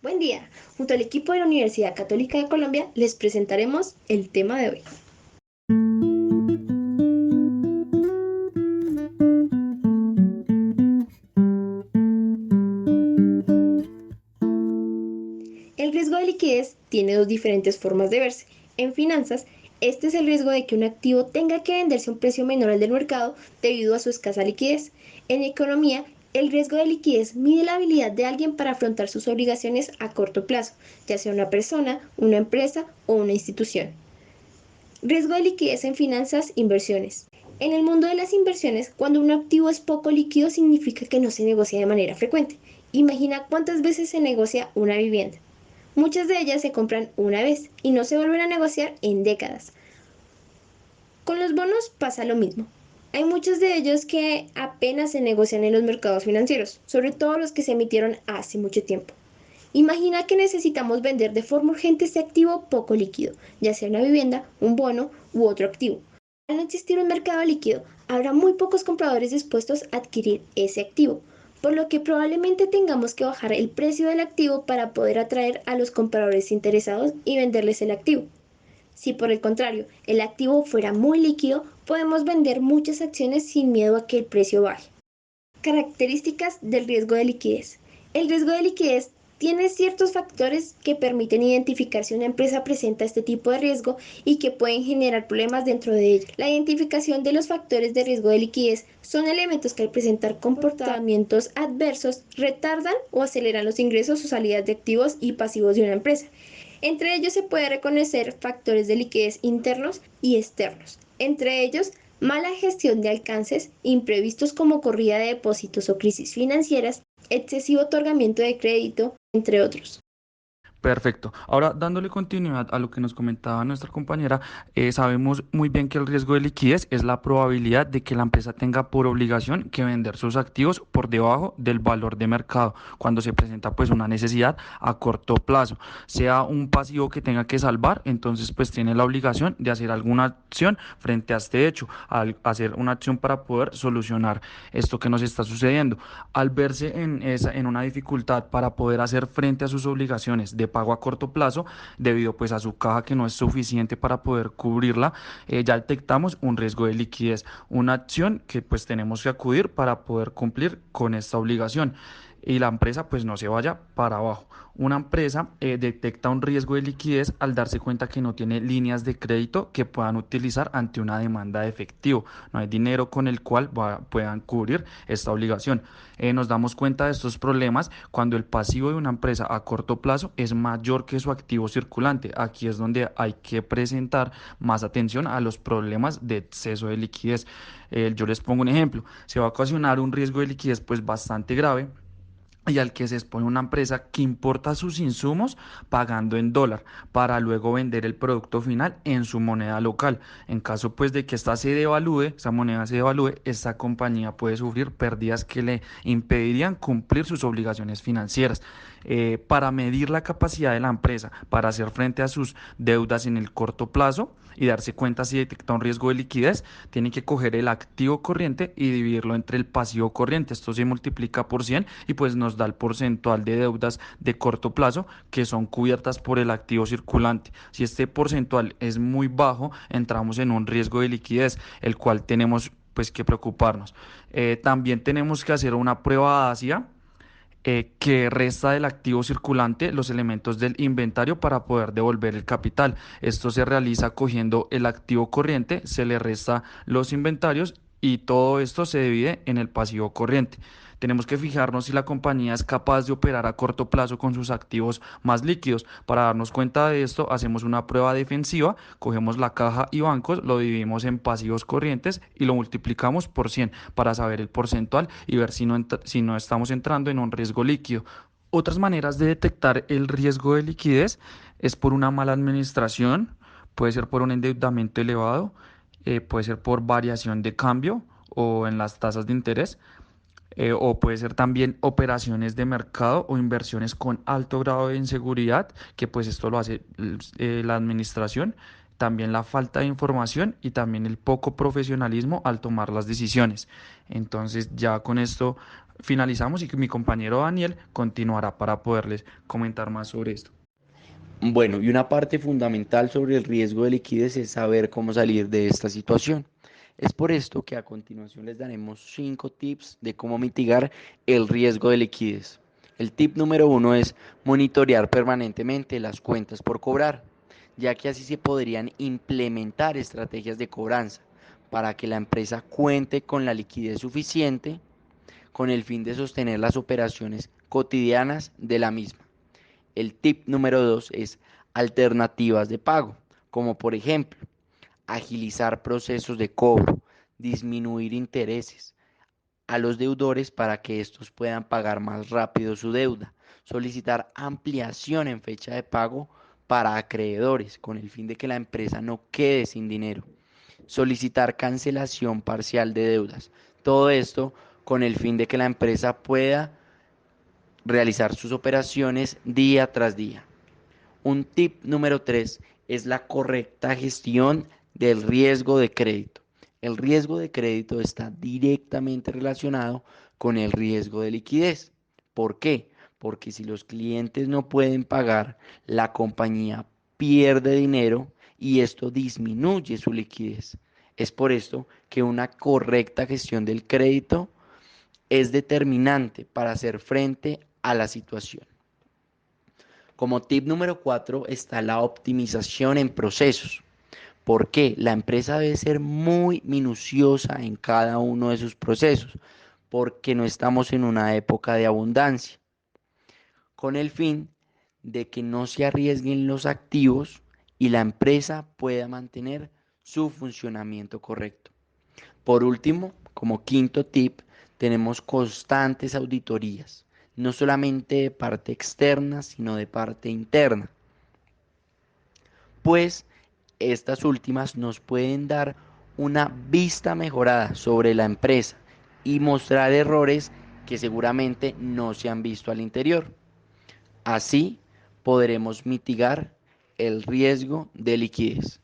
Buen día. Junto al equipo de la Universidad Católica de Colombia les presentaremos el tema de hoy. El riesgo de liquidez tiene dos diferentes formas de verse. En finanzas, este es el riesgo de que un activo tenga que venderse a un precio menor al del mercado debido a su escasa liquidez. En economía, el riesgo de liquidez mide la habilidad de alguien para afrontar sus obligaciones a corto plazo, ya sea una persona, una empresa o una institución. Riesgo de liquidez en finanzas, inversiones. En el mundo de las inversiones, cuando un activo es poco líquido significa que no se negocia de manera frecuente. Imagina cuántas veces se negocia una vivienda. Muchas de ellas se compran una vez y no se vuelven a negociar en décadas. Con los bonos pasa lo mismo. Hay muchos de ellos que apenas se negocian en los mercados financieros, sobre todo los que se emitieron hace mucho tiempo. Imagina que necesitamos vender de forma urgente este activo poco líquido, ya sea una vivienda, un bono u otro activo. Al no existir un mercado líquido, habrá muy pocos compradores dispuestos a adquirir ese activo, por lo que probablemente tengamos que bajar el precio del activo para poder atraer a los compradores interesados y venderles el activo. Si por el contrario el activo fuera muy líquido, podemos vender muchas acciones sin miedo a que el precio baje. Características del riesgo de liquidez. El riesgo de liquidez tiene ciertos factores que permiten identificar si una empresa presenta este tipo de riesgo y que pueden generar problemas dentro de ella. La identificación de los factores de riesgo de liquidez son elementos que al presentar comportamientos adversos retardan o aceleran los ingresos o salidas de activos y pasivos de una empresa. Entre ellos se puede reconocer factores de liquidez internos y externos. Entre ellos, mala gestión de alcances, imprevistos como corrida de depósitos o crisis financieras, excesivo otorgamiento de crédito, entre otros. Perfecto. Ahora, dándole continuidad a lo que nos comentaba nuestra compañera, sabemos muy bien que el riesgo de liquidez es la probabilidad de que la empresa tenga por obligación que vender sus activos por debajo del valor de mercado cuando se presenta pues una necesidad a corto plazo, sea un pasivo que tenga que salvar, entonces pues tiene la obligación de hacer alguna acción frente a este hecho, al hacer una acción para poder solucionar esto que nos está sucediendo. Al verse en una dificultad para poder hacer frente a sus obligaciones de pago a corto plazo, debido pues a su caja que no es suficiente para poder cubrirla, ya detectamos un riesgo de liquidez, una acción que pues tenemos que acudir para poder cumplir con esta obligación y la empresa pues no se vaya para abajo. Una empresa detecta un riesgo de liquidez al darse cuenta que no tiene líneas de crédito que puedan utilizar ante una demanda de efectivo. No hay dinero con el cual puedan cubrir esta obligación. Nos damos cuenta de estos problemas cuando el pasivo de una empresa a corto plazo es mayor que su activo circulante. Aquí es donde hay que presentar más atención a los problemas de exceso de liquidez. Yo les pongo un ejemplo. Se va a ocasionar un riesgo de liquidez pues bastante grave y al que se expone una empresa que importa sus insumos pagando en dólar para luego vender el producto final en su moneda local. En caso pues de que esta se devalúe, esa moneda se devalúe, esta compañía puede sufrir pérdidas que le impedirían cumplir sus obligaciones financieras. Para medir la capacidad de la empresa para hacer frente a sus deudas en el corto plazo y darse cuenta si detecta un riesgo de liquidez, tiene que coger el activo corriente y dividirlo entre el pasivo corriente. Esto se multiplica por 100 y pues nos da el porcentual de deudas de corto plazo que son cubiertas por el activo circulante. Si este porcentual es muy bajo, entramos en un riesgo de liquidez, el cual tenemos pues que preocuparnos. También tenemos que hacer una prueba ácida que resta del activo circulante los elementos del inventario para poder devolver el capital. Esto se realiza cogiendo el activo corriente, se le resta los inventarios y todo esto se divide en el pasivo corriente. Tenemos que fijarnos si la compañía es capaz de operar a corto plazo con sus activos más líquidos. Para darnos cuenta de esto, hacemos una prueba defensiva, cogemos la caja y bancos, lo dividimos en pasivos corrientes y lo multiplicamos por 100 para saber el porcentual y ver si no estamos entrando en un riesgo líquido. Otras maneras de detectar el riesgo de liquidez es por una mala administración, puede ser por un endeudamiento elevado, puede ser por variación de cambio o en las tasas de interés, o puede ser también operaciones de mercado o inversiones con alto grado de inseguridad, que pues esto lo hace la administración, también la falta de información y también el poco profesionalismo al tomar las decisiones. Entonces ya con esto finalizamos y que mi compañero Daniel continuará para poderles comentar más sobre esto. Bueno, y una parte fundamental sobre el riesgo de liquidez es saber cómo salir de esta situación. Es por esto que a continuación les daremos 5 tips de cómo mitigar el riesgo de liquidez. El tip número uno es monitorear permanentemente las cuentas por cobrar, ya que así se podrían implementar estrategias de cobranza para que la empresa cuente con la liquidez suficiente con el fin de sostener las operaciones cotidianas de la misma. El tip número 2 es alternativas de pago, como por ejemplo, agilizar procesos de cobro, disminuir intereses a los deudores para que estos puedan pagar más rápido su deuda, solicitar ampliación en fecha de pago para acreedores con el fin de que la empresa no quede sin dinero, solicitar cancelación parcial de deudas. Todo esto con el fin de que la empresa pueda realizar sus operaciones día tras día. Un tip número 3 es la correcta gestión del riesgo de crédito. El riesgo de crédito está directamente relacionado con el riesgo de liquidez. ¿Por qué? Porque si los clientes no pueden pagar, la compañía pierde dinero y esto disminuye su liquidez. Es por esto que una correcta gestión del crédito es determinante para hacer frente a la situación. Como tip número 4 está la optimización en procesos. ¿Por qué? La empresa debe ser muy minuciosa en cada uno de sus procesos, porque no estamos en una época de abundancia, con el fin de que no se arriesguen los activos y la empresa pueda mantener su funcionamiento correcto. Por último, como quinto tip, tenemos constantes auditorías, no solamente de parte externa, sino de parte interna, pues estas últimas nos pueden dar una vista mejorada sobre la empresa y mostrar errores que seguramente no se han visto al interior. Así podremos mitigar el riesgo de liquidez.